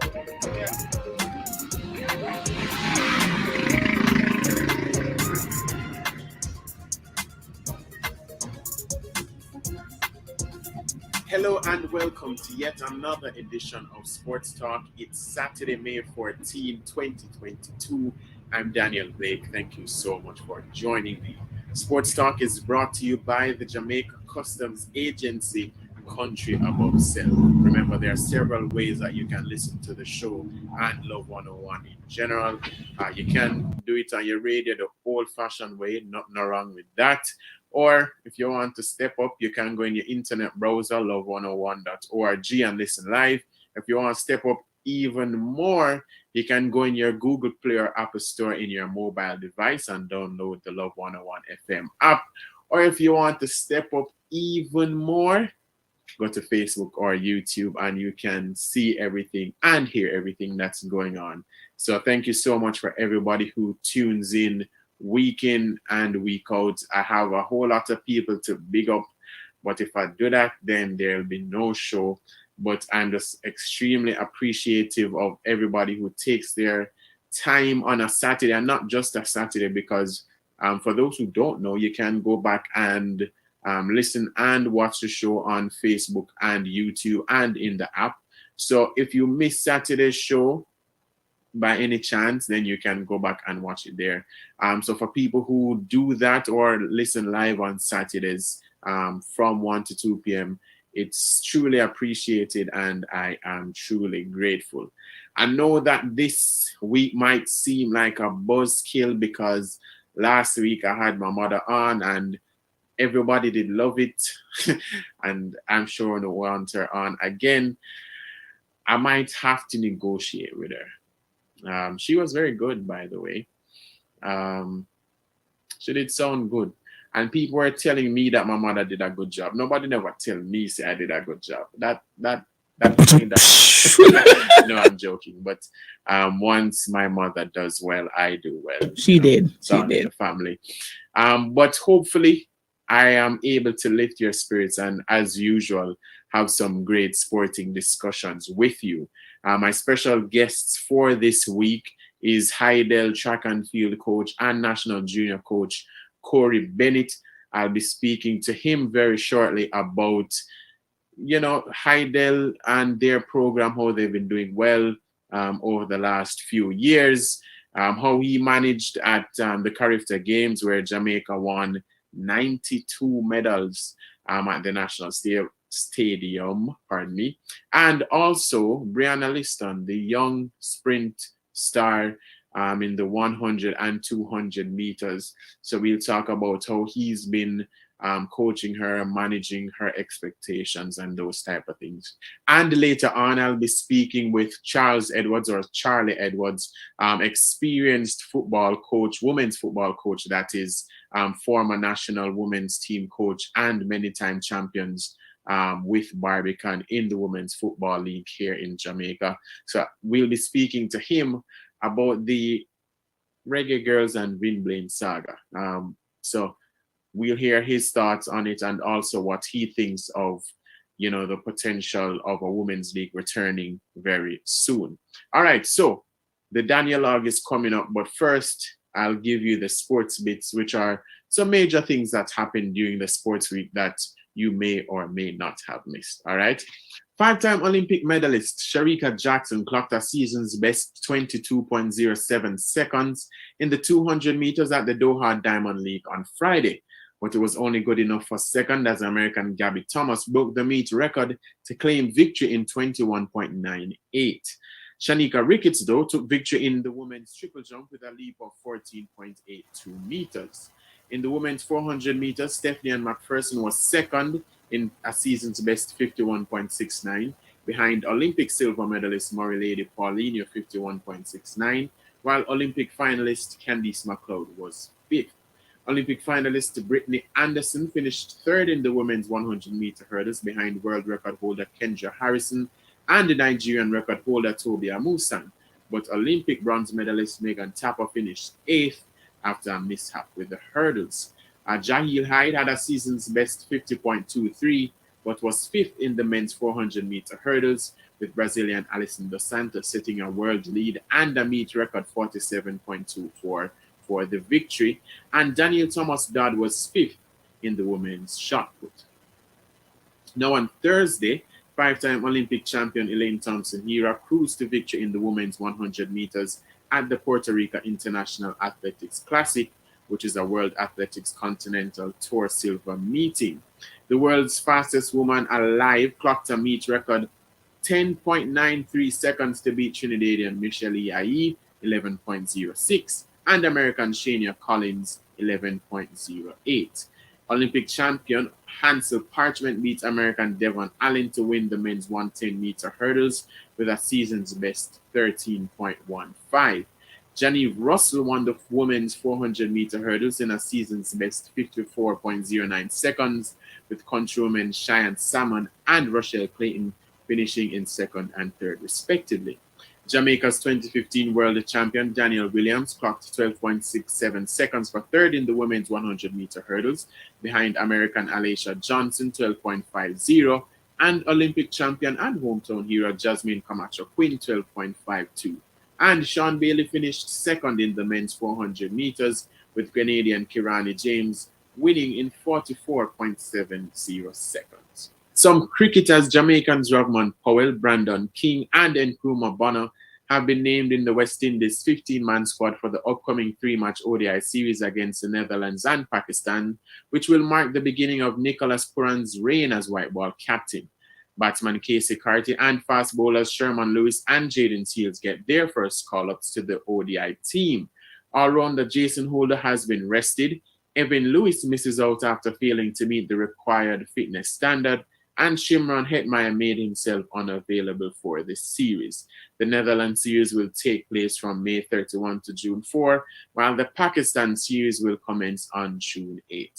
Hello and welcome to yet another edition of Sports Talk. It's Saturday, May 14, 2022. I'm Daniel Blake. Thank you so much for joining me. Sports Talk is brought to you by the Jamaica Customs Agency, country above self. Remember, there are several ways that you can listen to the show and Love 101 in general. You can do it on your radio the old-fashioned way, nothing wrong with that. Or if you want to step up, you can go in your internet browser, love101.org, and listen live. If you want to step up even more, you can go in your Google Play or Apple Store in your mobile device and download the Love 101 FM app. Or if you want to step up even more, go to Facebook or YouTube and you can see everything and hear everything that's going on. So thank you so much for everybody who tunes in week in and week out. I have a whole lot of people to big up, but if I do that, then there'll be no show. But I'm just extremely appreciative of everybody who takes their time on a Saturday, and not just a Saturday, because for those who don't know, you can go back and listen and watch the show on Facebook and YouTube and in the app. So if you miss Saturday's show by any chance, then you can go back and watch it there. So for people who do that or listen live on Saturdays from 1 to 2 p.m., it's truly appreciated and I am truly grateful. I know that this week might seem like a buzzkill because last week I had my mother on and everybody did love it. And I'm sure no want her on again. I might have to negotiate with her. She was very good, by the way. She did sound good. And people were telling me that my mother did a good job. Nobody never tell me say I did a good job. That kind of no, I'm joking. But once my mother does well, I do well. She did. So She did. the family. But hopefully I am able to lift your spirits and, as usual, have some great sporting discussions with you. My special guests for this week is Heidel track and field coach and national junior coach Corey Bennett. I'll be speaking to him very shortly about, Heidel and their program, how they've been doing well over the last few years, how he managed at the Carifta Games where Jamaica won 92 medals at the National Stadium, and also Brianna Liston, the young sprint star in the 100 and 200 meters. So we'll talk about how he's been coaching her, managing her expectations and those type of things. And later on, I'll be speaking with Charles Edwards or Charlie Edwards, experienced football coach, women's football coach, that is, former national women's team coach and many-time champions with Barbican in the Women's Football League here in Jamaica. So we'll be speaking to him about the Reggae Girls and Vin Blaine saga. So we'll hear his thoughts on it and also what he thinks of, the potential of a women's league returning very soon. All right, so the Daniel log is coming up, but first I'll give you the sports bits, which are some major things that happened during the sports week that you may or may not have missed. All right. Five-time Olympic medalist Sharika Jackson clocked a season's best 22.07 seconds in the 200 meters at the Doha Diamond League on Friday, but it was only good enough for second as American Gabby Thomas broke the meet record to claim victory in 21.98. Shanika Ricketts, though, took victory in the women's triple jump with a leap of 14.82 meters. In the women's 400 meters, Stephanie Ann McPherson was second in a season's best 51.69, behind Olympic silver medalist Murray Lady Paulinho 51.69, while Olympic finalist Candice McLeod was fifth. Olympic finalist Brittany Anderson finished third in the women's 100-meter hurdles behind world record holder Kendra Harrison and the Nigerian record holder Toby Amusan, but Olympic bronze medalist Megan Tapper finished eighth after a mishap with the hurdles. Jahil Hyde had a season's best 50.23, but was fifth in the men's 400-meter hurdles, with Brazilian Alison dos Santos setting a world lead and a meet record 47.24 for the victory. And Daniel Thomas Dodd was fifth in the women's shot put. Now on Thursday, five-time Olympic champion Elaine Thompson-Herah cruised to victory in the women's 100 meters at the Puerto Rico International Athletics Classic, which is a World Athletics Continental Tour silver meeting. The world's fastest woman alive clocked a meet record 10.93 seconds to beat Trinidadian Michelle Yahi, 11.06, and American Shania Collins, 11.08. Olympic champion Hansel Parchment beat American Devon Allen to win the men's 110-meter hurdles with a season's best 13.15. Janive Russell won the women's 400-meter hurdles in a season's best 54.09 seconds, with countrywomen Cheyenne Salmon and Rochelle Clayton finishing in second and third, respectively. Jamaica's 2015 world champion Danielle Williams clocked 12.67 seconds for third in the women's 100-meter hurdles, behind American Alicia Johnson 12.50 and Olympic champion and hometown hero Jasmine Camacho Quinn 12.52. And Sean Bailey finished second in the men's 400 meters, with Canadian Kirani James winning in 44.70 seconds. Some cricketers, Jamaicans Rovman Powell, Brandon King, and Nkrumah Bonner have been named in the West Indies 15-man squad for the upcoming three-match ODI series against the Netherlands and Pakistan, which will mark the beginning of Nicholas Puran's reign as white ball captain. Batsman Casey Carty and fast bowlers Sherman Lewis and Jaden Seals get their first call-ups to the ODI team. All-rounder Jason Holder has been rested. Evan Lewis misses out after failing to meet the required fitness standard, and Shimron Hetmeyer made himself unavailable for this series. The Netherlands series will take place from May 31 to June 4, while the Pakistan series will commence on June 8.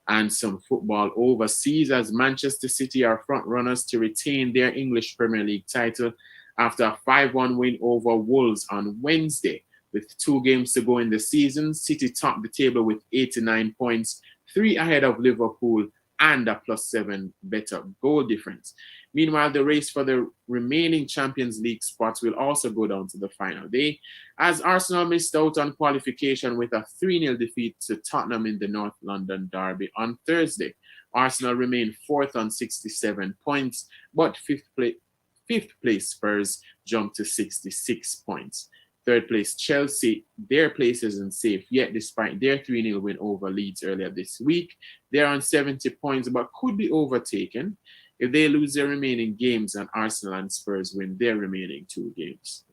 And some football overseas, as Manchester City are front runners to retain their English Premier League title after a 5-1 win over Wolves on Wednesday. With 2 games to go in the season, City topped the table with 89 points, 3 ahead of Liverpool, and a +7 better goal difference. Meanwhile, the race for the remaining Champions League spots will also go down to the final day, as Arsenal missed out on qualification with a 3-0 defeat to Tottenham in the North London derby on Thursday. Arsenal remained 4th on 67 points, but 5th place Spurs jumped to 66 points. Third place Chelsea, their place isn't safe yet despite their 3-0 win over Leeds earlier this week. They're on 70 points but could be overtaken if they lose their remaining games and Arsenal and Spurs win their remaining 2 games.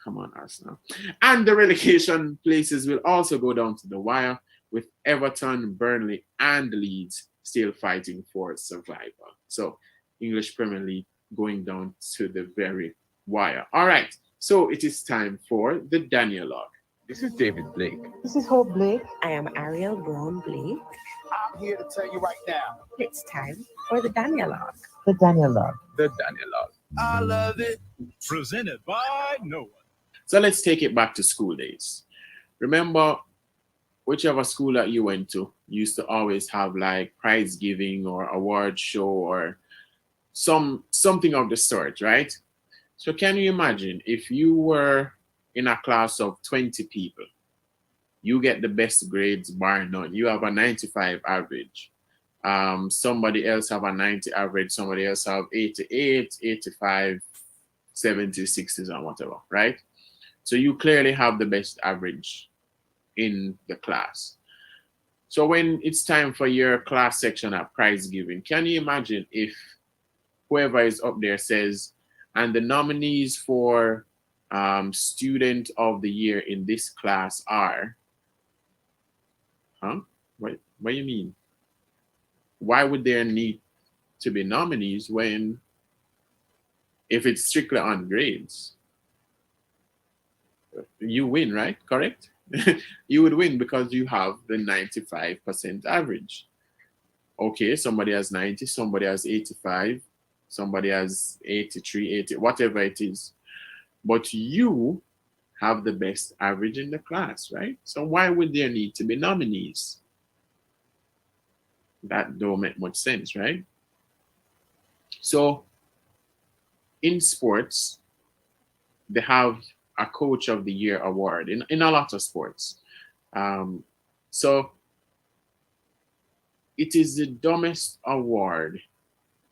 Come on, Arsenal. And the relegation places will also go down to the wire, with Everton, Burnley, and Leeds still fighting for survival. So English Premier League going down to the very wire. All right. So it is time for the Daniel log. This is David Blake. This is Hope Blake. I am Ariel Brown Blake. I'm here to tell you right now. It's time for the Daniel log. The Daniel log. The Daniel log. I love it. Presented by no one. So let's take it back to school days. Remember, whichever school that you went to used to always have like prize giving or award show or something of the sort, right? So can you imagine if you were in a class of 20 people, you get the best grades bar none. You have a 95 average. Somebody else have a 90 average. Somebody else have 88, 85, 70, 60s and whatever, right? So you clearly have the best average in the class. So when it's time for your class section at prize giving, can you imagine if whoever is up there says, and the nominees for Student of the Year in this class are, What do you mean? Why would there need to be nominees when, if it's strictly on grades, you win, right? Correct? You would win because you have the 95% average. Okay, somebody has 90, somebody has 85, somebody has 83, 80, whatever it is. But you have the best average in the class, right? So why would there need to be nominees? That don't make much sense, right? So in sports, they have a coach of the year award in a lot of sports. Um, so it is the dumbest award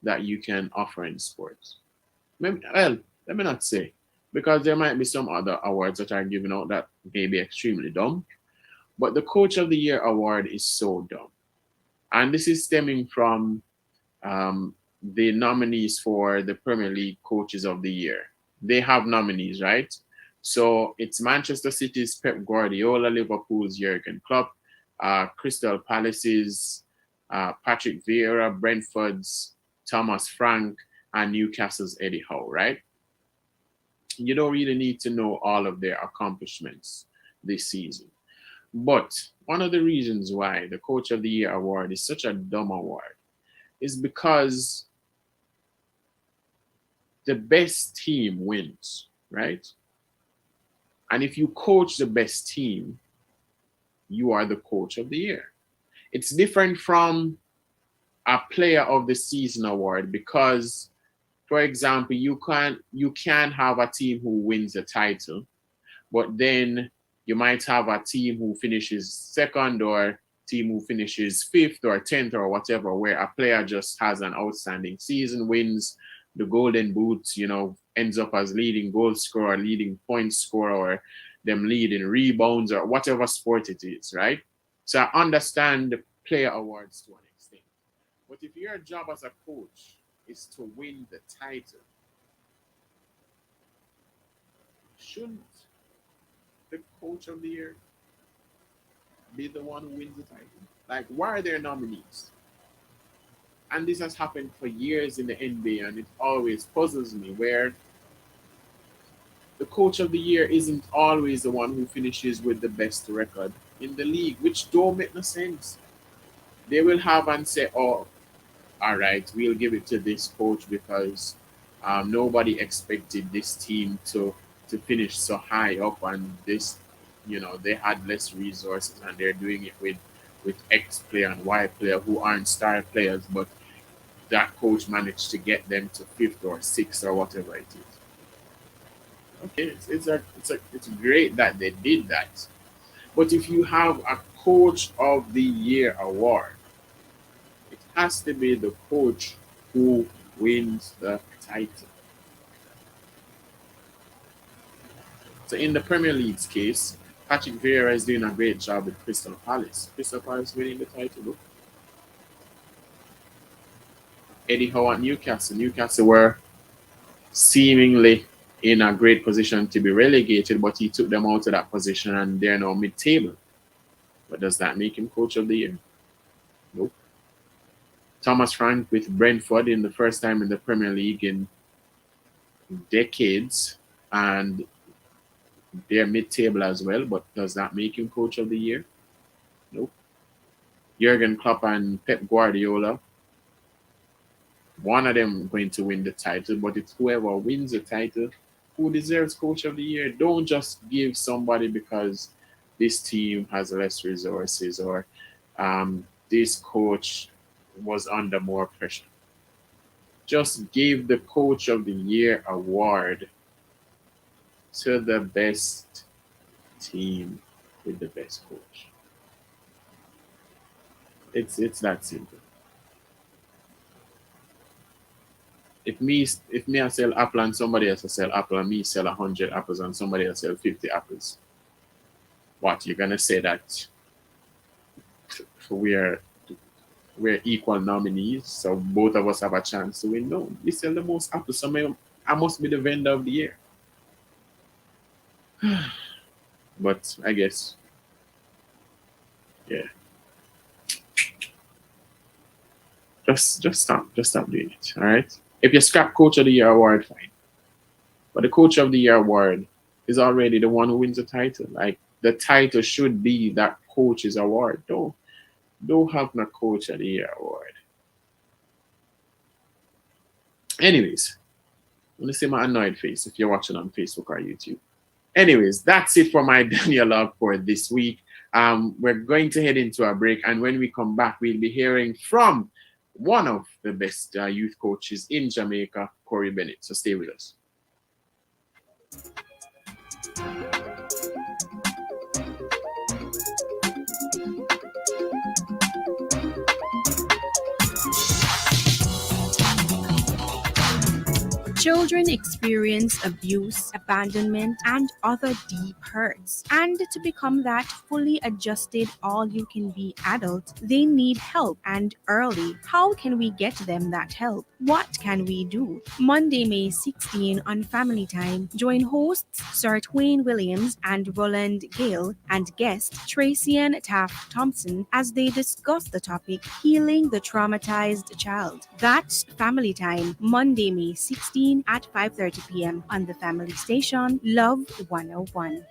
that you can offer in sports. Well, let me not say, because there might be some other awards that are given out that may be extremely dumb, but the Coach of the Year award is so dumb. And this is stemming from the nominees for the Premier League Coaches of the Year. They have nominees, right? So it's Manchester City's Pep Guardiola, Liverpool's Jurgen Klopp, Crystal Palace's Patrick Vieira, Brentford's Thomas Frank, and Newcastle's Eddie Howe, right? You don't really need to know all of their accomplishments this season. But one of the reasons why the Coach of the Year award is such a dumb award is because the best team wins, right? And if you coach the best team, you are the Coach of the Year. It's different from a Player of the Season award because, for example, you can have a team who wins the title, but then you might have a team who finishes second or team who finishes fifth or 10th or whatever, where a player just has an outstanding season, wins the golden boots, ends up as leading goal scorer, leading point scorer, or them leading rebounds or whatever sport it is, right? So I understand the player awards to an extent. But if your job as a coach is to win the title, shouldn't the Coach of the Year be the one who wins the title? Like, why are there nominees? And this has happened for years in the NBA, and it always puzzles me where the Coach of the Year isn't always the one who finishes with the best record in the league, which don't make no sense. They will have and say, oh, all right, we'll give it to this coach because nobody expected this team to finish so high up, and this, they had less resources, and they're doing it with X player and Y player who aren't star players, but that coach managed to get them to fifth or sixth or whatever it is. Okay, it's great that they did that, but if you have a Coach of the Year award, it has to be the coach who wins the title. So in the Premier League's case, Patrick Vieira is doing a great job with Crystal Palace. Crystal Palace winning the title. Look. Eddie Howe at Newcastle. Newcastle were seemingly in a great position to be relegated, but he took them out of that position and they're now mid-table. But does that make him Coach of the Year? Nope. Thomas Frank with Brentford in the first time in the Premier League in decades, and they're mid-table as well, but does that make him Coach of the Year? Nope. Jurgen Klopp and Pep Guardiola, one of them going to win the title, but it's whoever wins the title who deserves Coach of the Year. Don't just give somebody because this team has less resources or this coach was under more pressure. Just give the Coach of the Year award to the best team with the best coach. It's that simple. If me I sell apple and somebody else I sell apple and me sell 100 apples and somebody else sell 50 apples, what you're gonna say that we're we're equal nominees, so both of us have a chance to win? No, we sell the most apples, so I must be the vendor of the year. But I guess, yeah, just stop doing it. All right. If you scrap Coach of the Year award, fine. But the Coach of the Year award is already the one who wins the title. Like the title should be that coach's award. Don't have no Coach of the Year award. Anyways, let me see my annoyed face if you're watching on Facebook or YouTube. Anyways, that's it for my Daniel log for this week. We're going to head into a break, and when we come back, we'll be hearing from one of the best youth coaches in Jamaica, Corey Bennett. So stay with us. Children experience abuse, abandonment, and other deep hurts. And to become that fully adjusted, all you can be adult, they need help and early. How can we get them that help? What can we do? Monday, May 16 on Family Time, join hosts Sir Twain Williams and Roland Gale and guest Tracy Ann Taft Thompson as they discuss the topic Healing the Traumatized Child. That's Family Time, Monday, May 16 at 5:30 p.m. on the family station Love 101.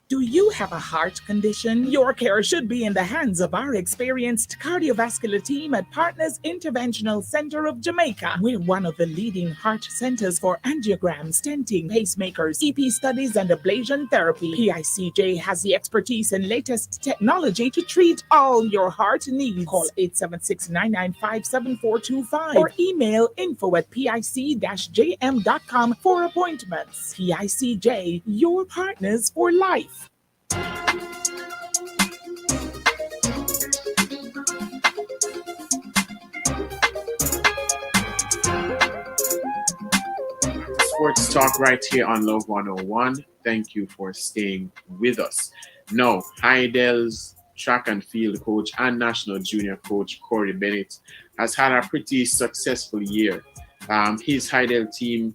Do you have a heart condition? Your care should be in the hands of our experienced cardiovascular team at Partners Interventional Center of Jamaica. We're one of the leading heart centers for angiogram, stenting, pacemakers, EP studies, and ablation therapy. PICJ has the expertise and latest technology to treat all your heart needs. Call 876-995-7425 or email info@pic-jm.com for appointments. PICJ, your partners for life. Sports Talk right here on Love 101. Thank you for staying with us. Now, Heidel's track and field coach and national junior coach Corey Bennett has had a pretty successful year. His Heidel team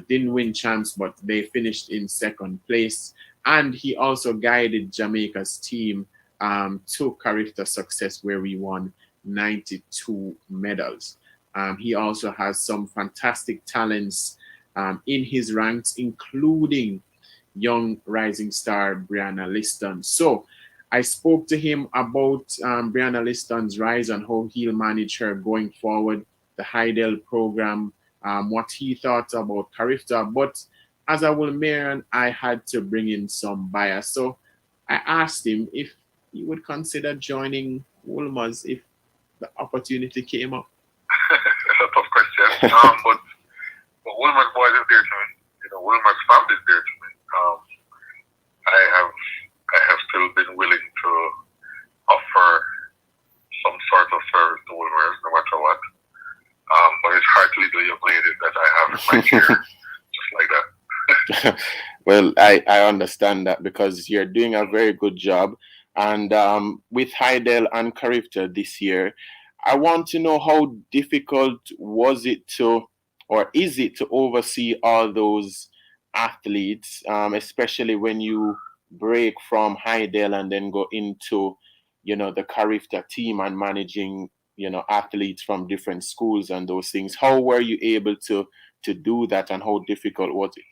didn't win champs, but they finished in second place. And he also guided Jamaica's team to Carifta success, where we won 92 medals. He also has some fantastic talents in his ranks, including young rising star Brianna Liston. So I spoke to him about Brianna Liston's rise and how he'll manage her going forward, the Heidel program, what he thought about Carifta. But as a Wolmerian, I had to bring in some bias. So I asked him if he would consider joining Wolmer's if the opportunity came up. That's a tough question. But Wolmer's boys is dear to me. Wolmer's family is dear to me. I have still been willing to offer some sort of service to Wolmer's, no matter what. But it's hard to leave the young ladies that I have in my care just like that. Well, I understand that because you're doing a very good job. And with Heidel and Carifta this year, I want to know how difficult was it to, or is it to oversee all those athletes, especially when you break from Heidel and then go into, the Carifta team and managing, athletes from different schools and those things. How were you able to do that, and how difficult was it?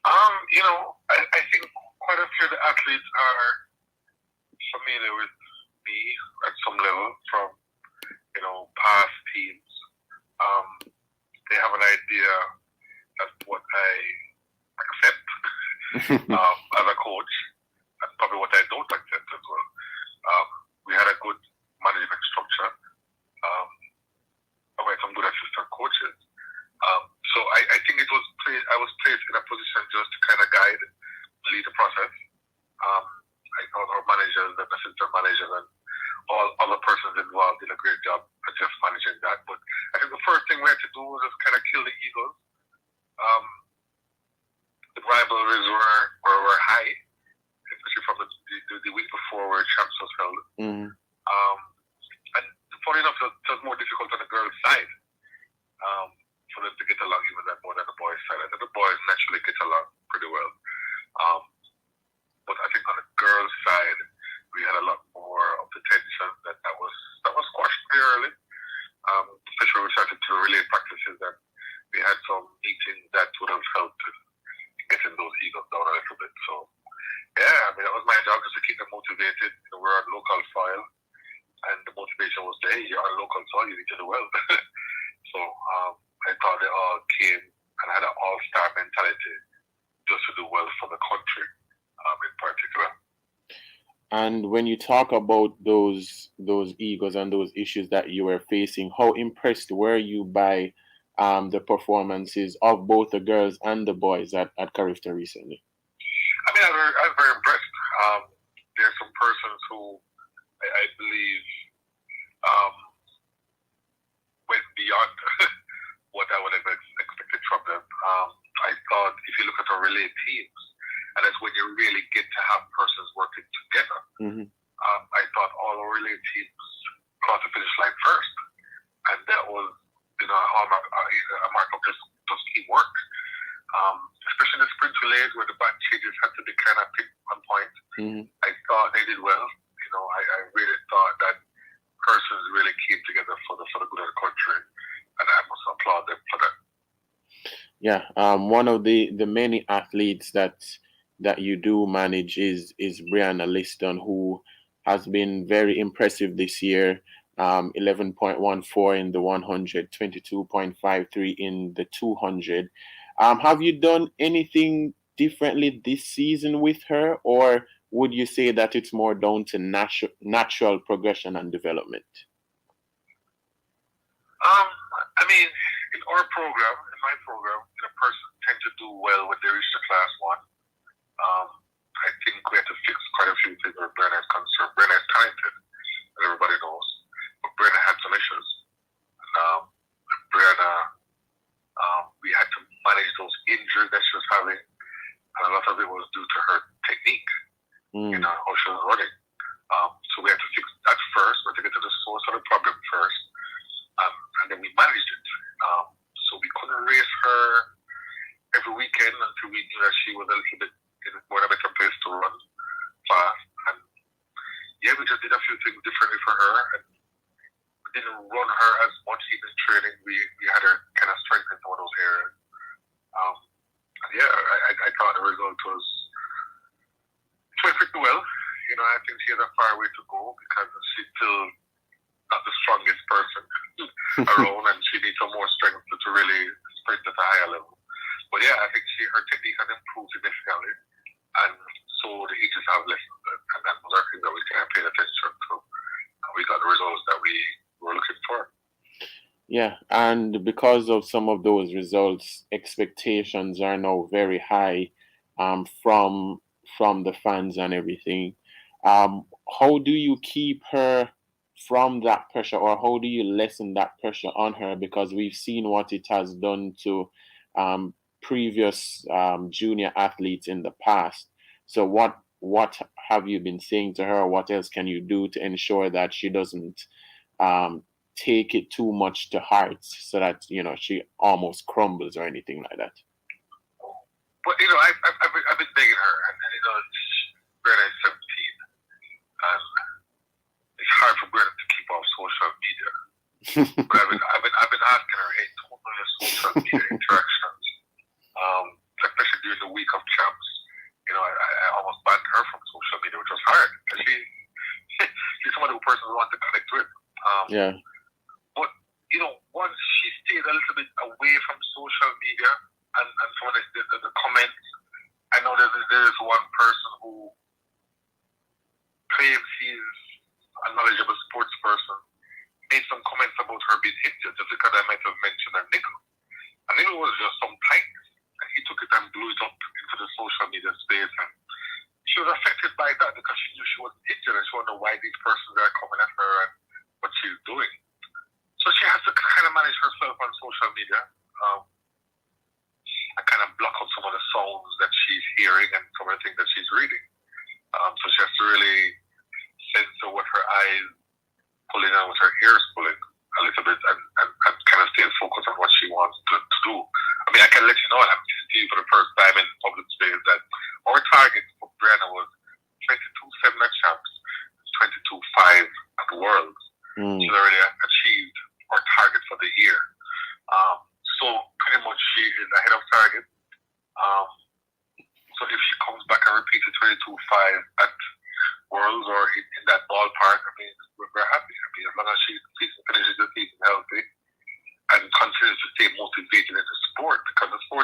I think quite a few of the athletes are familiar with me at some level from, past teams. They have an idea as what I accept as a coach, and probably what I don't accept as well. We had a good management structure. I had some good assistant coaches. So I think I was placed in a position just to kind of guide, lead the process. I thought our managers and assistant managers and all other persons involved did a great job at just managing that. But I think the first thing we had to do was just kind of kill the egos. The rivalries were high, especially from the week before where champs was held. Mm. And funny enough, it was more difficult on the girls' side. For them to get along even more than the boys' side. I think the boys naturally get along pretty well. But I think on the girls' side, we had a lot more of the tension that was squashed very early. Especially when we started to relay practices, and we had some meetings that would have helped getting those egos down a little bit. So yeah, that was my job, just to keep them motivated. We're on local soil, and the motivation was, hey, you're on local soil, you need to do well. So I thought they all came and had an all-star mentality just to do well for the country in particular. And when you talk about those egos and those issues that you were facing, how impressed were you by the performances of both the girls and the boys at Carifta recently? I mean, I was very impressed. There's some persons who I believe went beyond what I would have expected from them. I thought if you look at our relay teams, and that's when you really get to have persons working together. Mm-hmm. I thought all our relay teams crossed the finish line first, and that was, a mark of just teamwork. Especially in the sprint relays where the back changes had to be kind of picked on point. Mm-hmm. I thought they did well. I really thought that persons really came together for the good of the country, and I must applaud them for that. Yeah, one of the many athletes that you do manage is Brianna Liston, who has been very impressive this year. 11.14 in the 100, 22.53 in the 200. Have you done anything differently this season with her, or would you say that it's more down to natural progression and development? I mean, in our program, in my program, a person tend to do well when they reach the class one. I think we have to fix quite a few things where Brenna is concerned. Brenna is talented, as everybody knows, but Brenna had some issues. And Brenna, we had to manage those injuries that she was having, and a lot of it was due to her technique, how she was running. So we had to fix that first. We had to get to the source of the problem first, and then we managed it. So we couldn't race her every weekend until we knew that she was a little bit in a better place to run fast. And yeah, we just did a few things differently for her, and we didn't run her as much even in training. We had her kind of strengthen some of those areas. And yeah, I thought the result was pretty well. I think she has a far way to go because she's still not the strongest person around, and she needs some more strength to really sprint at a higher level. But yeah, I think her technique has improved significantly, and so the ages have lessened, and that was our thing that we kind of paid attention to, and we got the results that we were looking for. Yeah, and because of some of those results, expectations are now very high from the fans and everything. How do you keep her from that pressure, or how do you lessen that pressure on her? Because we've seen what it has done to previous junior athletes in the past. So what have you been saying to her? What else can you do to ensure that she doesn't take it too much to heart, so that she almost crumbles or anything like that? But I've been begging her, and Greta is 17, and it's hard for Greta to keep off social media. But I've been asking her, hey, don't know your social media interactions, especially during the week of champs. I almost banned her from social media, which was hard. She's someone who person who wants to connect with. Yeah. But once she stayed a little bit away from social media and some of the comments, I know there's one person who claims he's a knowledgeable sports person, made some comments about her being injured just because I might have mentioned her nickel. And it was just some tightness, and he took it and blew it up into the social media space, and she was affected by that because she knew she was injured, and she wondered why these persons are coming at her and what she's doing. So she has to kind of manage herself on social media. And kind of block out some of the sounds that she's hearing and some of the things that she's reading. So she has to really censor what her eyes pulling and what her ears pulling a little bit, and kind of stay focused on what she wants to do. I mean, I can let you know, and I'm telling you for the first time in public space, that our target for Brianna was 22.7 at champs, 22.5 at the Worlds. She's already achieved our target for the year. So pretty much she is ahead of target. So if she comes back and repeats the 22.5 at Worlds or in that ballpark, I mean, we're happy. I mean, as long as she finishes the season healthy and continues to stay motivated in the sport, because the sport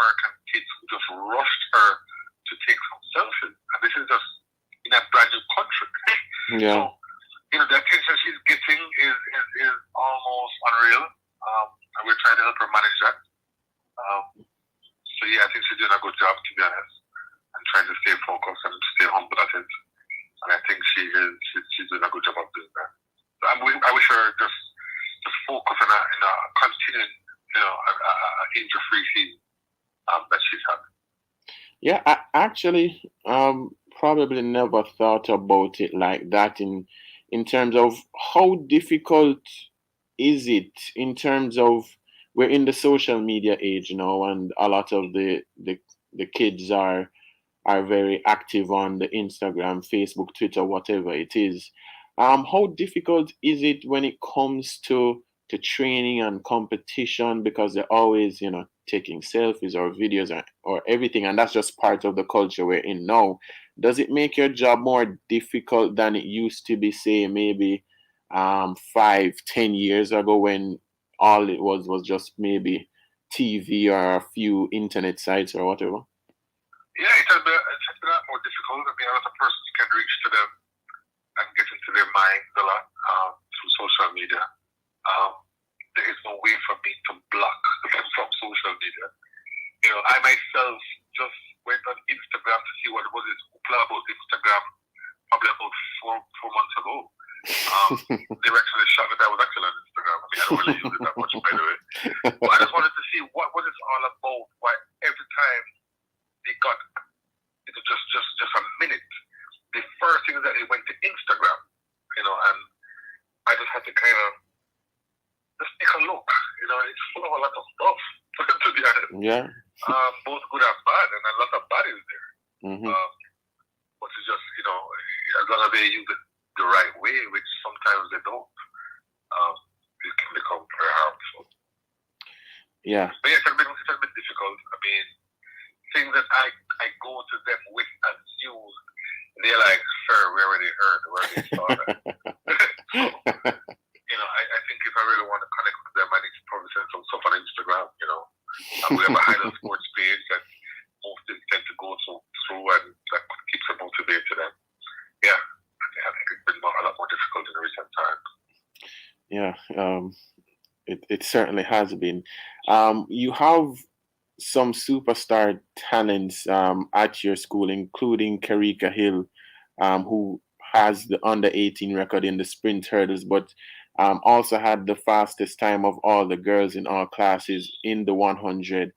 American kids who just rushed her to take some selfies. And this is just in a brand new country. Yeah. So, the attention she's getting is almost unreal. And we're trying to help her manage that. So yeah, I think she's doing a good job, to be honest, and trying to stay focused and stay humble at it. And I think she's doing a good job of doing that. So I wish her just focus on a continuing, injury-free season that she's had. Yeah, I actually probably never thought about it like that in terms of how difficult is it in terms of we're in the social media age now, and a lot of the kids are very active on the Instagram, Facebook, Twitter, whatever it is. How difficult is it when it comes to training and competition, because they're always taking selfies or videos or everything, and that's just part of the culture we're in now. Does it make your job more difficult than it used to be, say maybe 5-10 years ago, when all it was just maybe TV or a few internet sites or whatever? Yeah, it's a lot more difficult. I mean, a lot of persons can reach to them and get into their minds a lot through social media. There is no way for me to block them from social media. I myself just went on Instagram to see what was it hoopla about Instagram probably about four months ago. They were actually shocked that I was actually on Instagram. I mean, I don't really use it that much, by the way. But I just wanted to see what was it all about. Why every time they got just a minute, the first thing is that they went to Instagram, and I just had to kind of just take a look. It's full of a lot of stuff, to be honest. Yeah. Both good and bad, and a lot of bad is there. Mm-hmm. But it's just, as long as they use it the right way, which sometimes they don't, it can become very harmful. Yeah. But yeah, it's a bit difficult. I mean, things that I go to them with as news, they're like, sir, we already heard, we already saw that. So, I think if I really want to connect with them, I need to probably send some stuff on Instagram, and we have a highlight sports page that most of them tend to go through, and that keeps them motivated. And yeah, I think it's been a lot more difficult in recent times. Yeah, it certainly has been. You have some superstar talents at your school, including Karika Hill, who has the under 18 record in the sprint hurdles, but also had the fastest time of all the girls in all classes in the 100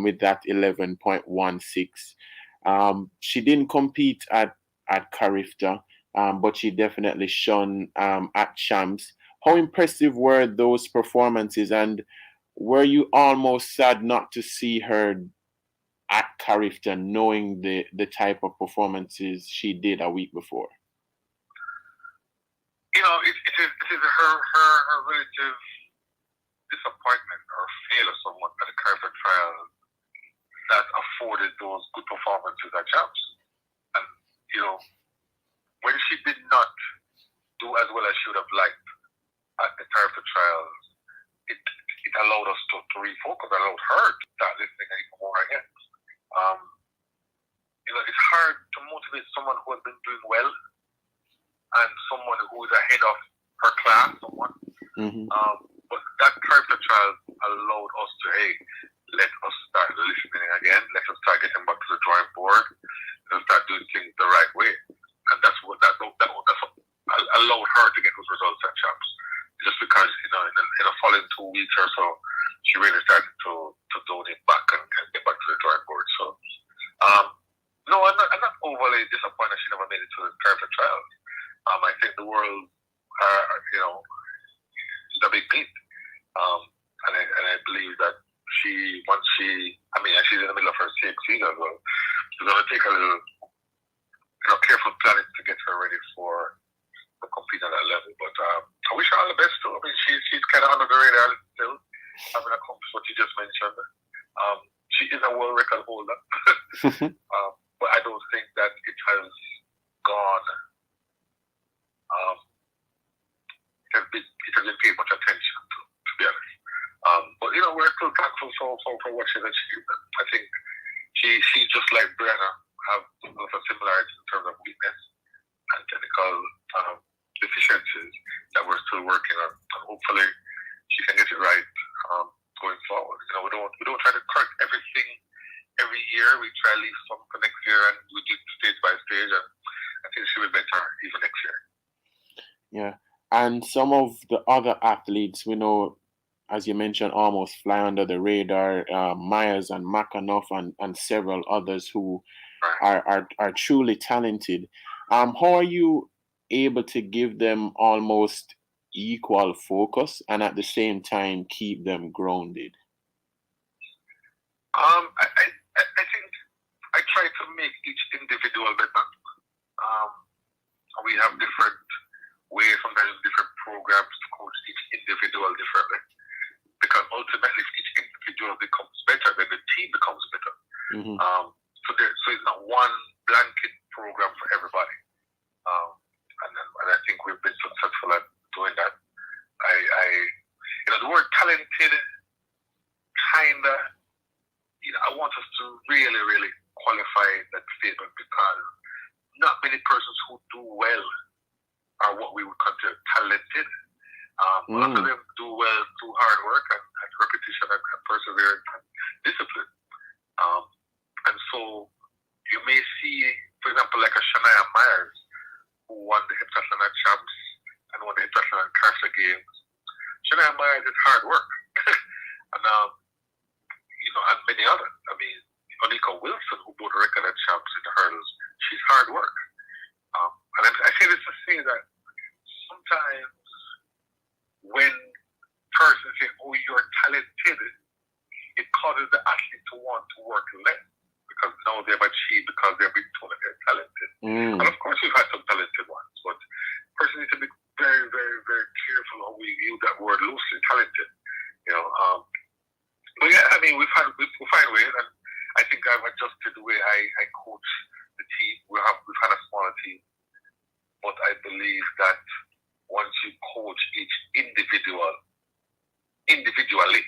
with that 11.16. She didn't compete at Carifta, but she definitely shone at Champs. How impressive were those performances, and were you almost sad not to see her at Carifta, knowing the type of performances she did a week before? It is her relative disappointment or fail of someone at the Carifta trial that afforded those good performances at Champs. And, when she did not do as well as she would have liked at the Carifta trials, it allowed us to refocus, allowed her to start listening even more again. It's hard to motivate someone who has been doing well and someone who is ahead of her class, someone. Mm-hmm. But that Carifta trial allowed us to, let us start listening again, let us start getting back to the drawing board, and start doing things the right way. And that's what allowed her to get those results at Champs. Just because, in the following 2 weeks or so, she really started to donate back and get back to the drawing board. So, no, I'm not overly disappointed she never made it to the Carifta trials. I think the world, is a big beat. And I believe that she's in the middle of her sixth season as well. It's going to take a little, careful planning to get her ready for compete at that level. But I wish her all the best too. I mean, she's kind of under the radar still, having accomplished what you just mentioned. She is a world record holder, but I don't think that it has gone. It hasn't paid much attention to be honest. But we're still thankful for what she's achieved. I And some of the other athletes we know, as you mentioned, almost fly under the radar. Myers and McAnuff and several others who are truly talented. How are you able to give them almost equal focus and at the same time keep them grounded? I think I try to make each individual better. We have different ways, sometimes different programs to coach each individual differently. Because ultimately, if each individual becomes better, then the team becomes better. Mm-hmm. So it's not one blanket program for everybody. And I think we've been successful at doing that. The word talented, kinda, I want us to really, really qualify that statement because not many persons who do well are what we would consider talented. A lot of them do well through hard work and repetition and perseverance and discipline. And so you may see, for example, like a Shania Myers who won the heptathlon at champs and won the heptathlon and Carter games. Shania Myers is hard work. And many others. I mean, Onika Wilson, who broke the record at champs in the hurdles, she's hard work. And I say this to say that sometimes when persons say, "Oh, you're talented," it causes the athlete to want to work less because now they've achieved because they've been told that they're talented. And of course, we've had some talented ones, but persons need to be very, very, very careful how we use that word loosely, talented. But yeah, I mean, we find ways, and I think I've adjusted the way I coach the team. We've had a smaller team, but I believe that once you coach each individually,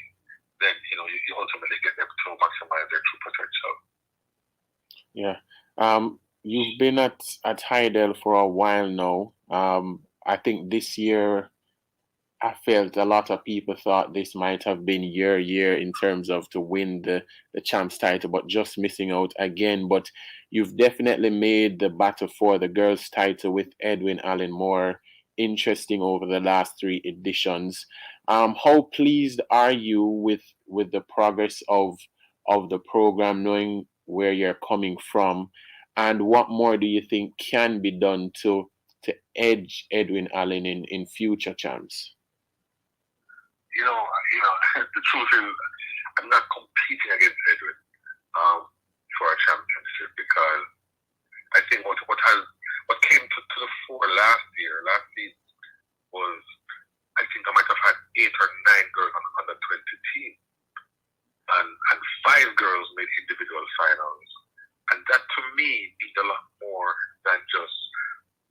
then you ultimately get them to maximize their true potential. Yeah. You've been at Heidel for a while now. I think this year I felt a lot of people thought this might have been your year in terms of to win the champs title, but just missing out again. But you've definitely made the battle for the girls title with Edwin Allen more interesting over the last 3 editions. How pleased are you with the progress of the program, knowing where you're coming from, and what more do you think can be done to edge Edwin Allen in future champs? The truth is, I'm not competing against Edwin for a championship because I think what came to the fore last season was I think I might have had 8 or 9 girls on the under 20 team, and 5 girls made individual finals, and that to me means a lot more than just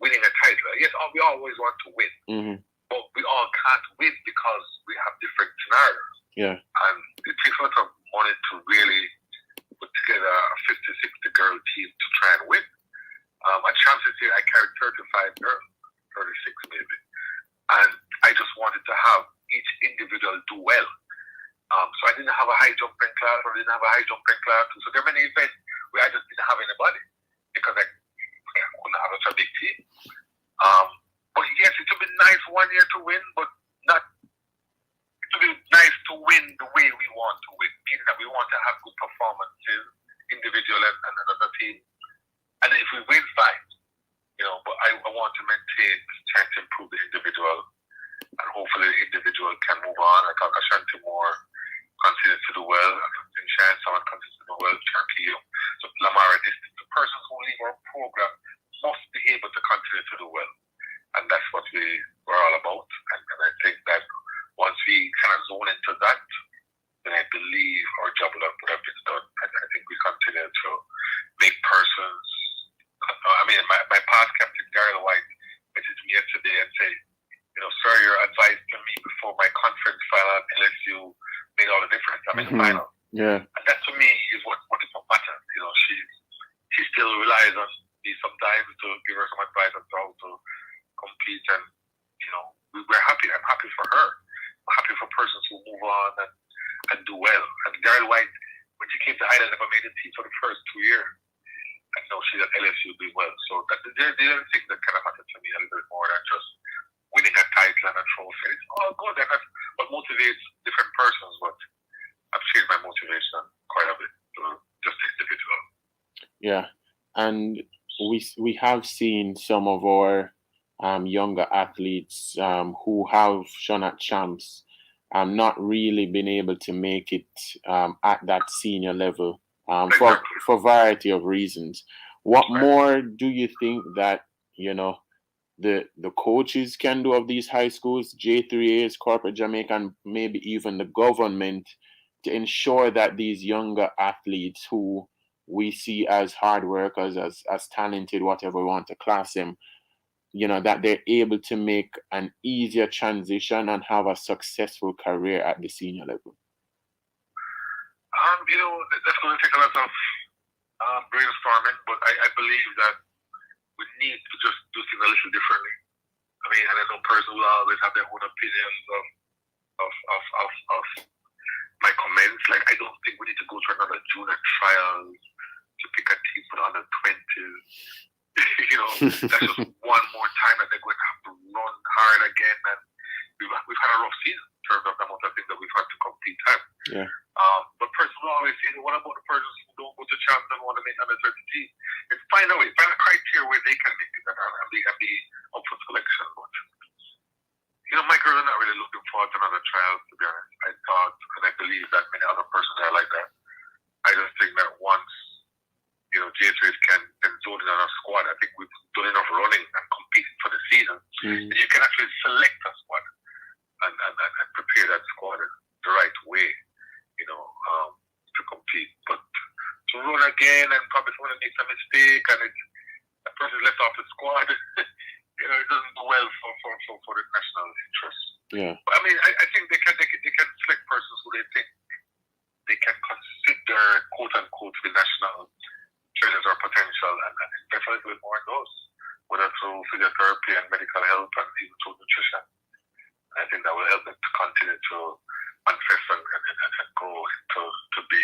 winning a title. Yes, we always want to win. Mm-hmm. But we all can't win because we have different scenarios. Yeah. And it takes a lot of money to really put together a 50-60 girl team to try and win. At champs this year, I carried 35 girls, 36 maybe. And I just wanted to have each individual do well. So I didn't have a high jumping class or didn't have a high jumping class. So there are many events where I just didn't have anybody because I couldn't have such a big team. But yes, it would be nice one year to win, but not. It would be nice to win the way we want to win, meaning that we want to have good performances, individual and another team. And if we win, fine. But I want to maintain trying to improve the individual, and hopefully the individual can move on. I thought Ashanti Moore continues to do well. I think Shane Salmon continues to do well. Turkey, so Lamara, the persons who leave our program must be able to continue to do well. And that's what we're all about. And I think that once we kind of zone into that, then I believe our job would have been done. I think we continue to make persons. My past captain, Gary White, messaged me yesterday and said, sir, your advice to me before my conference final at LSU made all the difference. I'm in the final. Yeah. And that to me is what matters. She still relies on me sometimes to give her some advice on how to compete, and we're happy. I'm happy for her. I'm happy for persons who move on and do well. And Daryl White, when she came to Highland, never made the team for the first 2 years. And now she's at LSU doing well. So there are things that kind of matter to me a little bit more than just winning a title and a trophy. It's all good, and that's what motivates different persons. But I've changed my motivation quite a bit to just individual. Yeah, and we have seen some of our younger athletes who have shone at champs not really been able to make it at that senior level for variety of reasons. What more do you think that the coaches can do of these high schools, J3As, corporate Jamaica, and maybe even the government to ensure that these younger athletes who we see as hard workers, as talented, whatever we want to class them, that they're able to make an easier transition and have a successful career at the senior level? That's going to take a lot of brainstorming, but I believe that we need to just do things a little differently. I mean, and I know persons will always have their own opinions of my comments. Like, I don't think we need to go to another junior trials to pick a team for the under 20s. That's just one more time that they're going to have to run hard again. And we've had a rough season in terms of the amount of things that we've had to compete at. Yeah. But persons will always say, what about the persons who don't go to champs and want to make under 30 team? It's find a criteria where they can make it and be up for selection. But my girls are not really looking forward to another trials, to be honest. I thought, and I believe that many other persons are like that. I just think that once J3s can zone in on a squad, I think we've done enough running and competing for the season. And you can actually select a squad and prepare that squad the right way, to compete. But to run again and probably someone makes a mistake and a person is left off the squad, it doesn't do well for the national interest. Yeah. But I mean, I think they can select persons who they think they can consider quote unquote the national treasures or potential, and definitely do more in those, whether through physiotherapy and medical help and even through nutrition. I think that will help them to continue to manifest and grow to be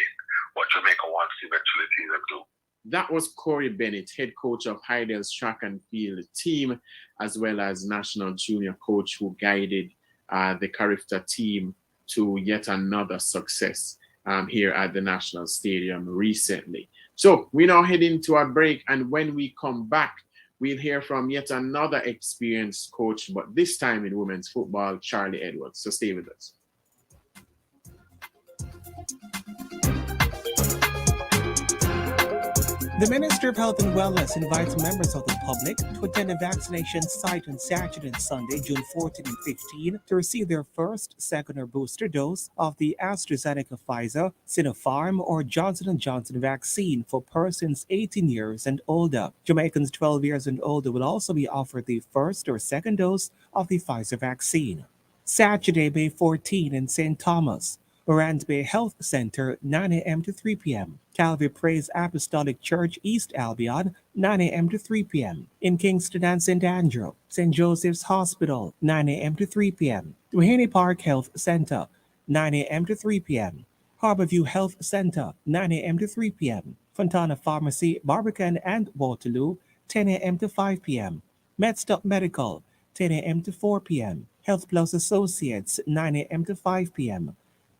what Jamaica wants to eventually see them do. That was Corey Bennett, head coach of Heidel's track and field team, as well as national junior coach who guided the Carifta team to yet another success here at the National Stadium recently. So we now head into a break, and when we come back, we'll hear from yet another experienced coach, but this time in women's football, Charlie Edwards. So stay with us. The Minister of Health and Wellness invites members of the public to attend a vaccination site on Saturday and Sunday, June 14 and 15, to receive their first, second, or booster dose of the AstraZeneca, Pfizer, Sinopharm, or Johnson & Johnson vaccine for persons 18 years and older. Jamaicans 12 years and older will also be offered the first or second dose of the Pfizer vaccine. Saturday, May 14 in St. Thomas, Morant Bay Health Center, 9 a.m. to 3 p.m. Calvary Praise Apostolic Church, East Albion, 9 a.m. to 3 p.m. In Kingston and St. Andrew, St. Joseph's Hospital, 9 a.m. to 3 p.m. Duhaney Park Health Center, 9 a.m. to 3 p.m. Harborview Health Center, 9 a.m. to 3 p.m. Fontana Pharmacy, Barbican and Waterloo, 10 a.m. to 5 p.m. Medstop Medical, 10 a.m. to 4 p.m. Health Plus Associates, 9 a.m. to 5 p.m.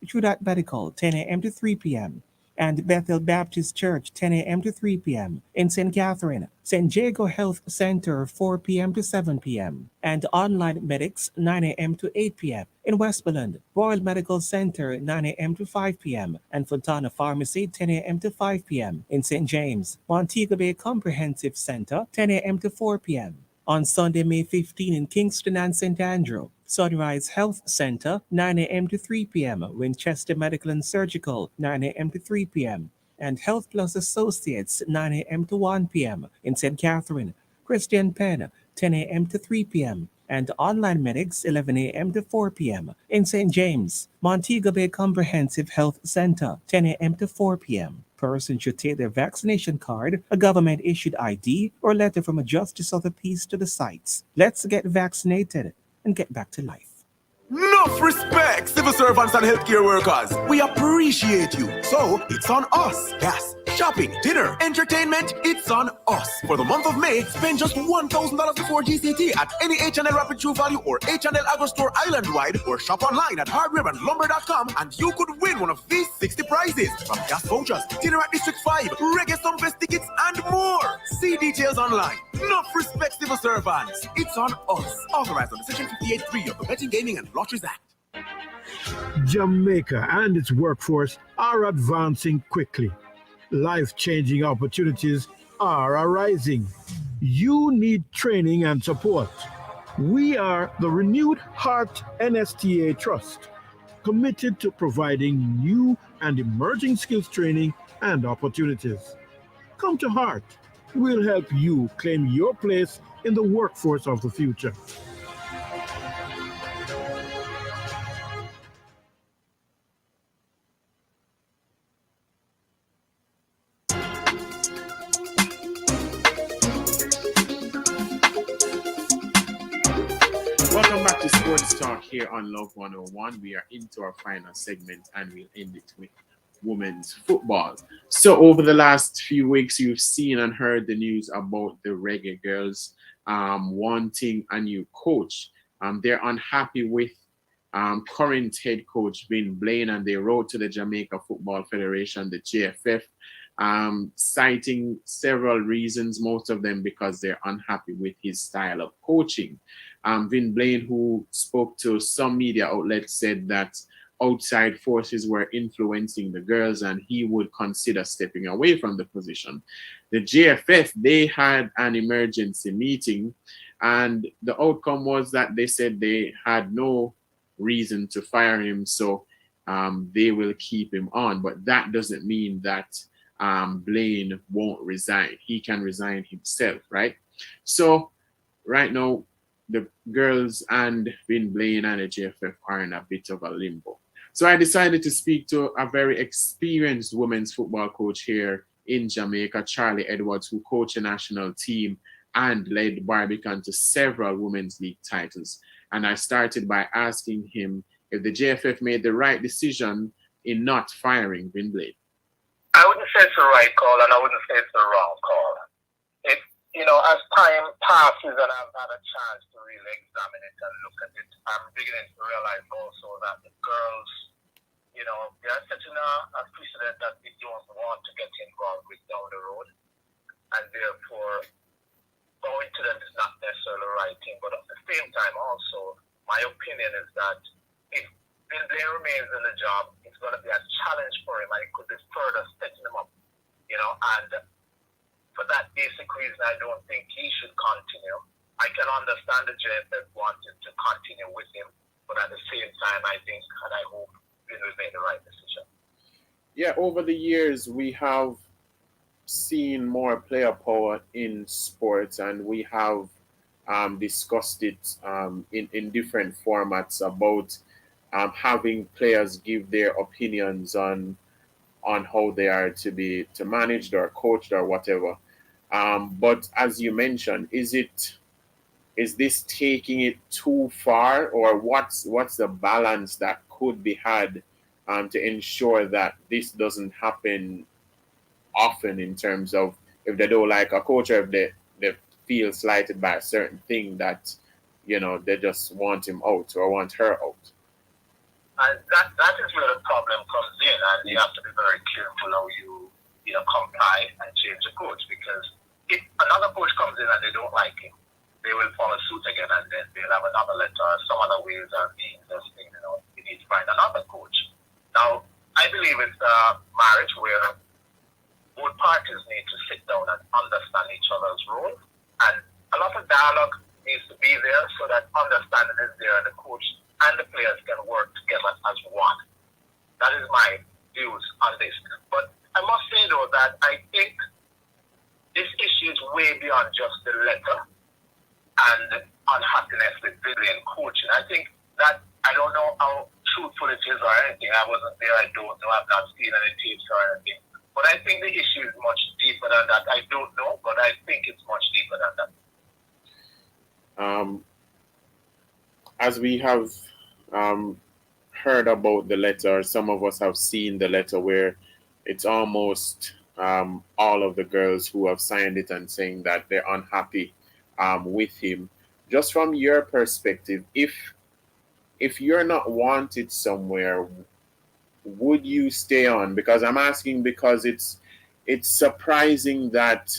Trudat Medical, 10 a.m. to 3 p.m. and Bethel Baptist Church, 10 a.m. to 3 p.m. In St. Catherine, St. Jago Health Center, 4 p.m. to 7 p.m. and Online Medics, 9 a.m. to 8 p.m. In Westmoreland, Royal Medical Center, 9 a.m. to 5 p.m. and Fontana Pharmacy, 10 a.m. to 5 p.m. In St. James, Montego Bay Comprehensive Center, 10 a.m. to 4 p.m. On Sunday, May 15 in Kingston and St. Andrew, Sunrise Health Center, 9 a.m. to 3 p.m. Winchester Medical and Surgical, 9 a.m. to 3 p.m. and Health Plus Associates, 9 a.m. to 1 p.m. In St. Catherine, Christian Penn, 10 a.m. to 3 p.m. and Online Medics, 11 a.m. to 4 p.m. In St. James, Montego Bay Comprehensive Health Center, 10 a.m. to 4 p.m. Persons should take their vaccination card, a government-issued ID, or letter from a justice of the peace to the sites. Let's get vaccinated and get back to life. Enough respect, civil servants and healthcare workers. We appreciate you. So it's on us. Yes. Shopping, dinner, entertainment, it's on us. For the month of May, spend just $1,000 before GCT at any H&L Rapid True Value or H&L Agro Store island-wide, or shop online at hardwareandlumber.com and you could win one of these 60 prizes from gas vouchers, dinner at District 5, Reggae Sumfest tickets, and more. See details online. Enough respect, civil servants. It's on us. Authorized under Section 58.3 of the Betting, Gaming and Lotteries Act. Jamaica and its workforce are advancing quickly. Life-changing opportunities are arising. You need training and support. We are the Renewed Heart NSTA Trust, committed to providing new and emerging skills training and opportunities. Come to Heart. We'll help you claim your place in the workforce of the future. Welcome back to Sports Talk here on Love 101. We are into our final segment and we'll end it with women's football. So over the last few weeks, you've seen and heard the news about the Reggae Girls wanting a new coach. They're unhappy with current head coach Vin Blaine, and they wrote to the Jamaica Football Federation, the JFF, citing several reasons, most of them because they're unhappy with his style of coaching. Vin Blaine, who spoke to some media outlets, said that outside forces were influencing the girls and he would consider stepping away from the position. The JFF, they had an emergency meeting, and the outcome was that they said they had no reason to fire him, so they will keep him on. But that doesn't mean that Blaine won't resign. He can resign himself, right? So right now, the girls and Vin Blaine and the JFF are in a bit of a limbo. So I decided to speak to a very experienced women's football coach here in Jamaica, Charlie Edwards, who coached a national team and led Barbican to several women's league titles. And I started by asking him if the JFF made the right decision in not firing Vin Blaine. I wouldn't say it's the right call, and I wouldn't say it's the wrong call. As time passes and I've had a chance to really examine it and look at it, I'm beginning to realize also that the girls, they are setting a precedent that we don't want to get involved with down the road, and therefore going to them is not necessarily the right thing. But at the same time also, my opinion is that if Vin Blaine remains in the job, it's going to be a challenge for him, and it could be further setting him up, and for that basic reason, I don't think he should continue. I can understand the JFF wanting to continue with him, but at the same time, I think and I hope Vin will make the right decision. Yeah, over the years, we have seen more player power in sports, and we have discussed it in different formats about having players give their opinions on how they are to be managed or coached or whatever. But as you mentioned, is this taking it too far, or what's the balance that could be had to ensure that this doesn't happen often, in terms of if they don't like a coach, or if they feel slighted by a certain thing, that they just want him out or want her out? And that is where the problem comes in, and you have to be very careful how you comply and change the coach, because if another coach comes in and they don't like him, they will follow suit again, and then they'll have another letter or some other ways of being this thing. You need to find another coach. Now, I believe it's a marriage where both parties need to sit down and understand each other's role, and a lot of dialogue needs to be there so that understanding is there, and the coach and the players can work together as one. That is my views on this. But I must say, though, that I think this issue is way beyond just the letter and unhappiness with Vivian coaching. I think that, I don't know how truthful it is or anything. I wasn't there, I don't know, I've not seen any tapes or anything. But I think the issue is much deeper than that. I don't know, but I think it's much deeper than that. As we have heard about the letter, some of us have seen the letter where it's almost all of the girls who have signed it and saying that they're unhappy with him. Just from your perspective, if you're not wanted somewhere, would you stay on? Because I'm asking because it's surprising that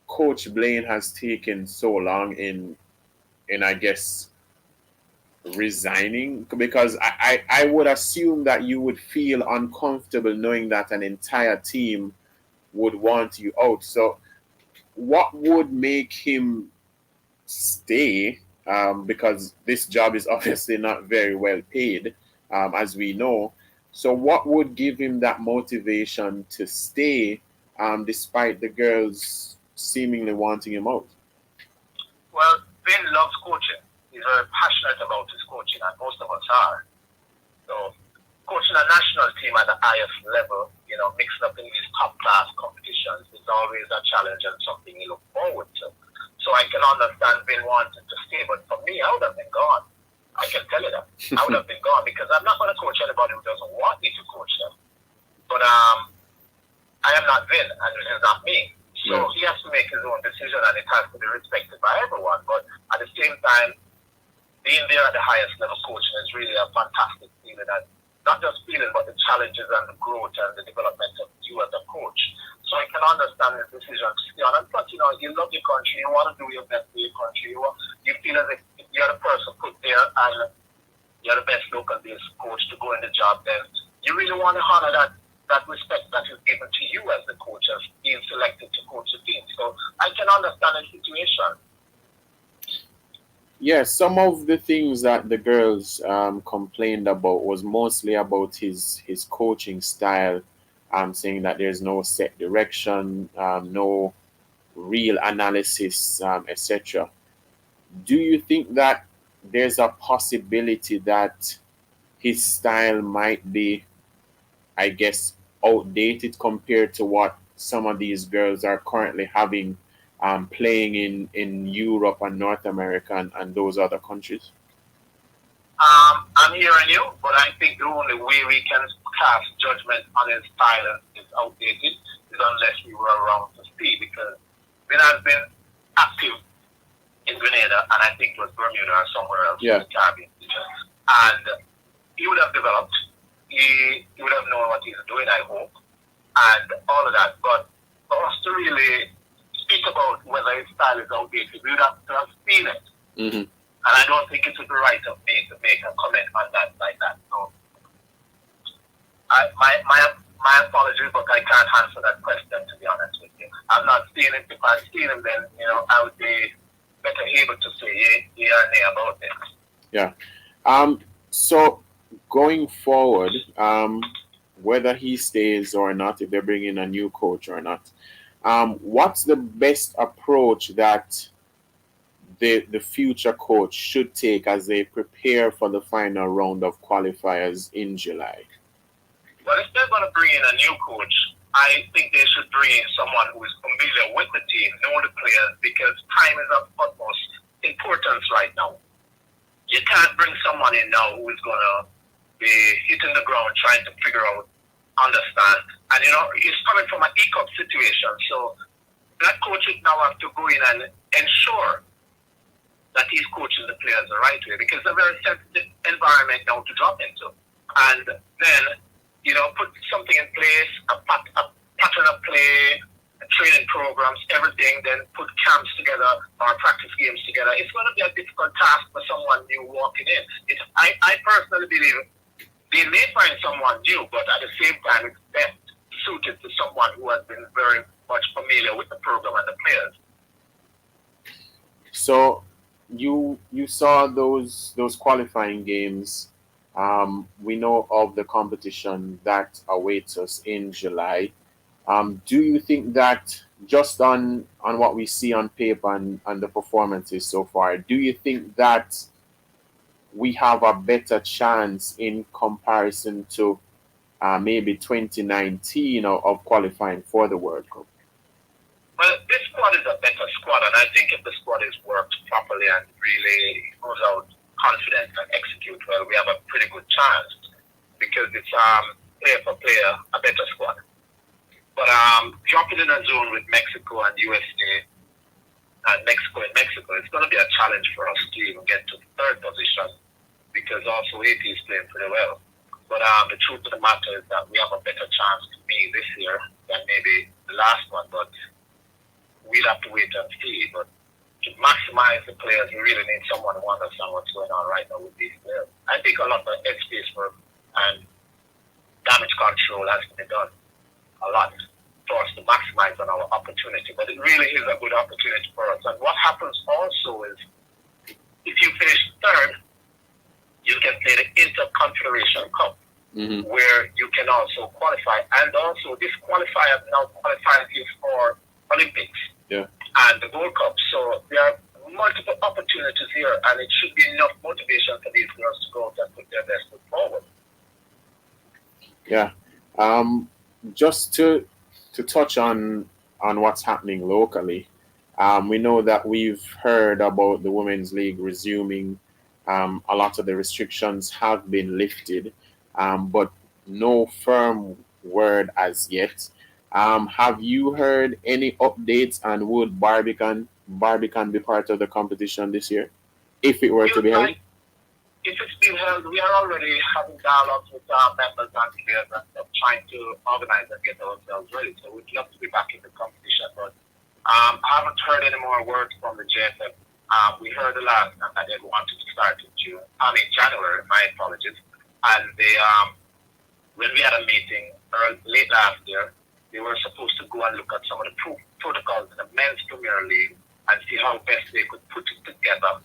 Coach Blaine has taken so long in I guess resigning, because I would assume that you would feel uncomfortable knowing that an entire team would want you out. So what would make him stay? Because this job is obviously not very well paid, as we know. So what would give him that motivation to stay, despite the girls seemingly wanting him out? Well, Ben loves coaching. He's very passionate about his coaching, and most of us are. So, coaching a national team at the highest level, mixing up in these top-class competitions is always a challenge and something you look forward to. So I can understand Ben wanting to stay, but for me, I would have been gone. I can tell you that. I would have been gone because I'm not going to coach anybody who doesn't want me to coach them. But I am not Vin, and it is not me. So he has to make his own decision, and it has to be respected by everyone. But at the same time, being there at the highest level coaching is really a fantastic feeling. And not just feeling, but the challenges and the growth and the development of you as a coach. So I can understand the decision to stay on. And plus, you love your country, you want to do your best for your country. You feel as if you're the person put there and you're the best local-based coach to go in the job, then you really want to honor that respect that is given to you as the coach, as being selected to coach the team. So I can understand the situation. Yes, some of the things that the girls complained about was mostly about his coaching style, saying that there's no set direction, no real analysis, etc. Do you think that there's a possibility that his style might be, I guess, outdated compared to what some of these girls are currently having, playing in Europe and North America and those other countries? I'm hearing you, but I think the only way we can cast judgment on his style is outdated is unless we were around to see, because Ben has been active in Grenada, and I think it was Bermuda or somewhere else in the Caribbean region. And he would have developed, he would have known what he's doing, I hope, and all of that. But for us to really speak about whether his style is outdated, we would have to have seen it. Mm-hmm. And I don't think it would be right of me to make a comment on that like that. So, my apologies, but I can't answer that question, to be honest with you. I'm not seeing it. If I've seen him, then, I would be better able to say yeah or nay about it. Yeah. So going forward, whether he stays or not, if they're bringing a new coach or not, what's the best approach that the future coach should take as they prepare for the final round of qualifiers in July? Well, if they're going to bring in a new coach, I think they should bring in someone who is familiar with the team, know the players, because time is of utmost importance right now. You can't bring someone in now who is going to be hitting the ground trying to figure out, understand. And, he's coming from an ECOP situation, so that coach would now have to go in and ensure that he's coaching the players the right way, because it's a very sensitive environment now to drop into. And then, put something in place, a pattern of play, training programs, everything, then put camps together or practice games together. It's going to be a difficult task for someone new walking in. I personally believe they may find someone new, but at the same time, it's best suited to someone who has been very much familiar with the program and the players. So you saw those qualifying games. We know of the competition that awaits us in July. Do you think that just on what we see on paper and the performances so far, do you think that we have a better chance in comparison to maybe 2019 of qualifying for the World Cup? Well, this squad is a better squad, and I think if the squad is worked properly and really goes out confident and execute well, we have a pretty good chance, because it's player for player a better squad. But jumping in a zone with Mexico and USA and Mexico and Mexico, it's going to be a challenge for us to even get to third position because also AP is playing pretty well. But the truth of the matter is that we have a better chance to me this year than maybe the last one. But we'll have to wait and see. But to maximize the players, we really need someone who understands what's going on right now with these players. I think a lot of headspace work and damage control has been done a lot for us to maximize on our opportunity. But it really is a good opportunity for us. And what happens also is if you finish third, you can play the Interconfederation Cup, where you can also qualify. And also, this qualifier now qualifies you for Olympics and the Gold Cup. So there are multiple opportunities here, and it should be enough motivation for these girls to go out and put their best foot forward. Yeah. Just to touch on what's happening locally, we know that we've heard about the Women's League resuming. A lot of the restrictions have been lifted, but no firm word as yet. Have you heard any updates, and would Barbican be part of the competition this year, if it were to be held? If it's been held, we are already having dialogues with our members and players and stuff, trying to organize and get ourselves ready. So we'd love to be back in the competition, but I haven't heard any more words from the JFF. We heard the last time that they wanted to start in January, my apologies. And they, when we had a meeting late last year, they were supposed to go and look at some of the protocols in the men's Premier League and see how best they could put it together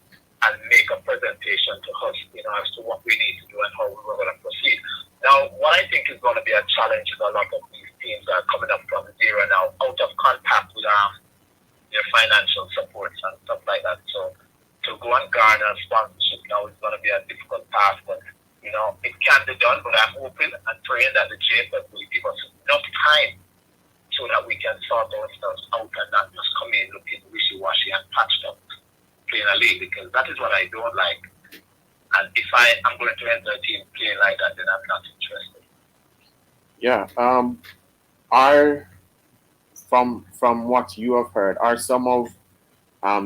and make a presentation to us, as to what we need to do and how we were going to proceed. Now, what I think is going to be a challenge is a lot of these teams that are coming up from zero now, out of contact with their financial supports and stuff like that. So to go and garner sponsorship now is going to be a difficult task, but it can be done. But I'm hoping and praying that the JFF will give us enough time so that we can sort ourselves out and not just come in looking wishy-washy and patched up playing a league, because that is what I don't like. And if I'm going to enter a team playing like that, then I'm not interested. Yeah. Are from what you have heard, are some of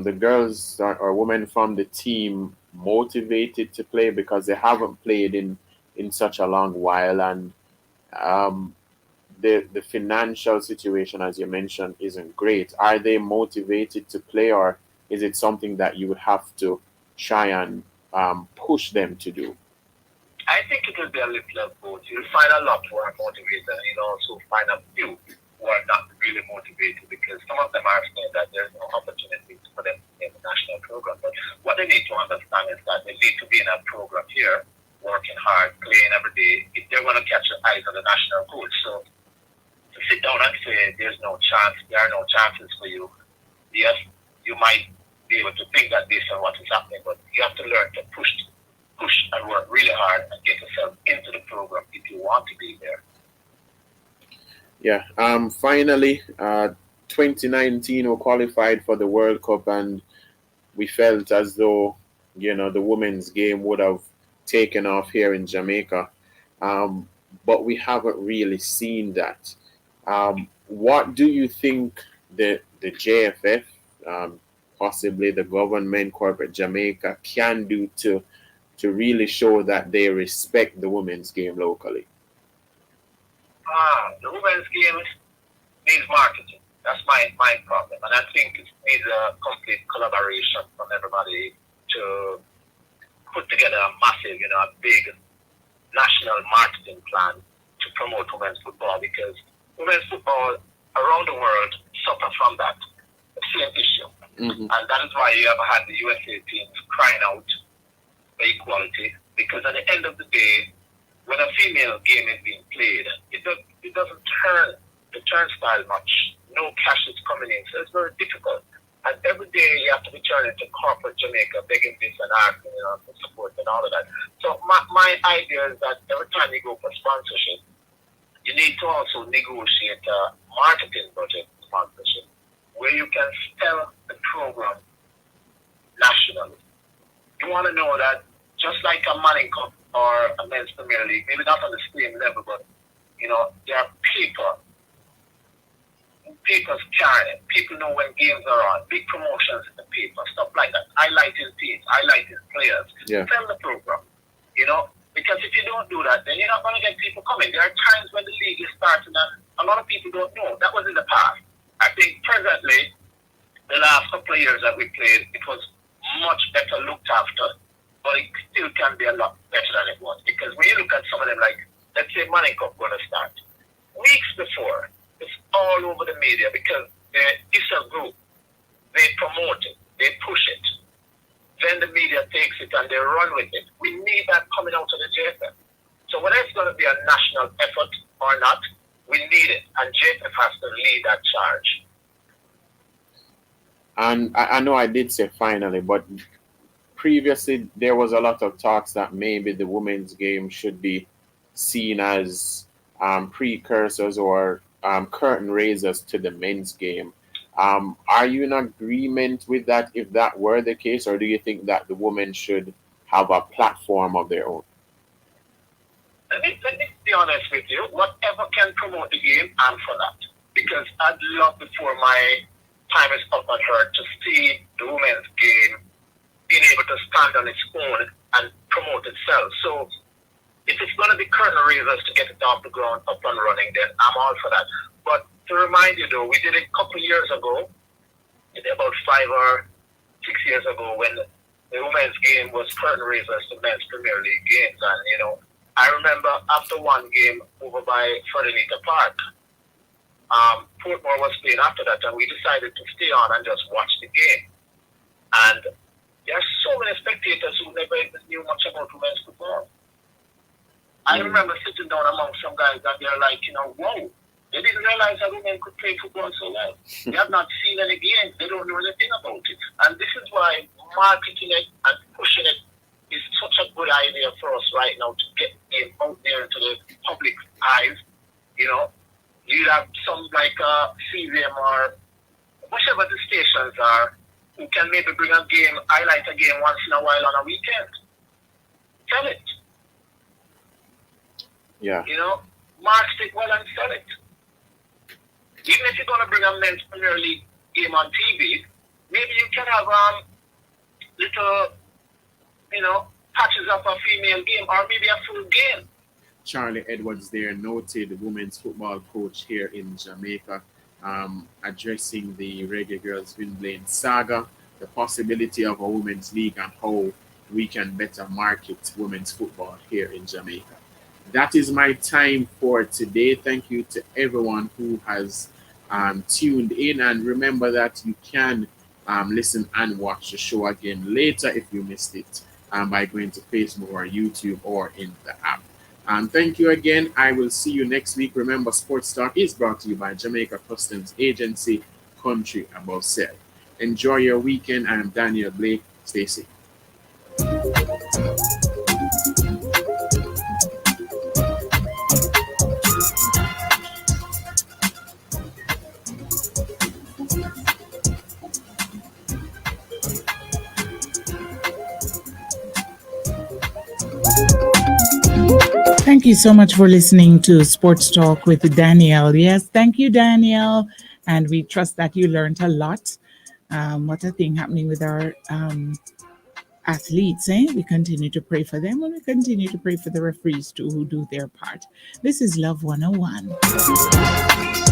the girls or women from the team motivated to play because they haven't played in such a long while, and the financial situation, as you mentioned, isn't great? Are they motivated to play, or is it something that you would have to try and push them to do? I think it will be a little of both. You'll find a lot who are motivated, and you'll also find a few who are not really motivated, because some of them are saying that there's no opportunity for them in the national program. But what they need to understand is that they need to be in a program here, working hard, playing every day, if they're going to catch the eyes of the national coach. So to sit down and say there's no chance, there are no chances for you, yes, you might be able to think that based on what is happening, but you have to learn to push and work really hard and get yourself into the program if you want to be there. Yeah. Finally, 2019 we qualified for the World Cup, and we felt as though the women's game would have taken off here in Jamaica, but we haven't really seen that. What do you think the JFF, possibly the government, corporate Jamaica, can do to really show that they respect the women's game locally? The women's game needs marketing. That's my problem. And I think it needs a complete collaboration from everybody to put together a massive, a big national marketing plan to promote women's football, because women's football around the world suffer from that same issue. And that is why you have had the USA teams crying out for equality, because at the end of the day, when a female game is being played, it doesn't turn the turnstile much. No cash is coming in, so it's very difficult. And every day you have to be turning to corporate Jamaica, begging this and asking for support and all of that. So my idea is that every time you go for sponsorship, you need to also negotiate a marketing budget sponsorship where you can sell the program nationally. You want to know that just like a Manning Cup or a men's Premier League, maybe not on the same level, but there are people papers carry it. People know when games are on, big promotions in the paper, stuff like that. Highlighting teams, highlighting players. Yeah. Sell the program, you know, because if you don't do that, then you're not going to get people coming. There are times when the league is starting and a lot of people don't know. That was in the past. I think presently, the last couple of years that we played, it was much better looked after, but it still can be a lot better than it was. Because when you look at some of them, like, let's say Money Cup going to start, weeks before, it's all over the media because it's a group. They promote it, they push it. Then the media takes it and they run with it. We need that coming out of the JFF. So whether it's going to be a national effort or not, we need it. And JFF has to lead that charge. And I know I did say finally, but previously there was a lot of talks that maybe the women's game should be seen as precursors or curtain raisers to the men's game. Are you in agreement with that if that were the case, or do you think that the women should have a platform of their own? Let me be honest with you. Whatever can promote the game, I'm for that. Because I'd love before my time is up on her to see the women's game being able to stand on its own and promote itself. So if it's going to be curtain raisers to get it off the ground, up and running, then I'm all for that. But to remind you though, we did it a couple of years ago, maybe about 5 or 6 years ago, when the women's game was curtain raisers to men's Premier League games. And, you know, I remember after one game over by Ferdinand Park, Portmore was playing after that, and we decided to stay on and just watch the game. And there are so many spectators who never even knew much about women's football. I remember sitting down among some guys and they're like, you know, whoa, they didn't realize that women could play football so well. They have not seen any games. They don't know anything about it. And this is why marketing it and pushing it is such a good idea for us right now to get it out there into the public eyes. You know, you have some like CVM or whichever the stations are who can maybe bring a game, highlight a game once in a while on a weekend. Tell it. Yeah. You know, market it well and sell it. Even if you're going to bring a men's Premier League game on TV, maybe you can have little, you know, patches of a female game or maybe a full game. Charlie Edwards there, noted women's football coach here in Jamaica, addressing the Reggae Girls Winblane saga, the possibility of a women's league and how we can better market women's football here in Jamaica. That is my time for today. Thank you to everyone who has tuned in, and remember that you can listen and watch the show again later if you missed it by going to Facebook or YouTube or in the app. Thank you again. I will see you next week. Remember, Sports Talk is brought to you by Jamaica Customs Agency, Country Above Self. Enjoy your weekend. I am Daniel Blake. Stay safe. Thank you so much for listening to Sports Talk with Danielle. Yes, thank you, Danielle. And we trust that you learned a lot. What a thing happening with our athletes, eh? We continue to pray for them, and we continue to pray for the referees too, who do their part. This is Love 101.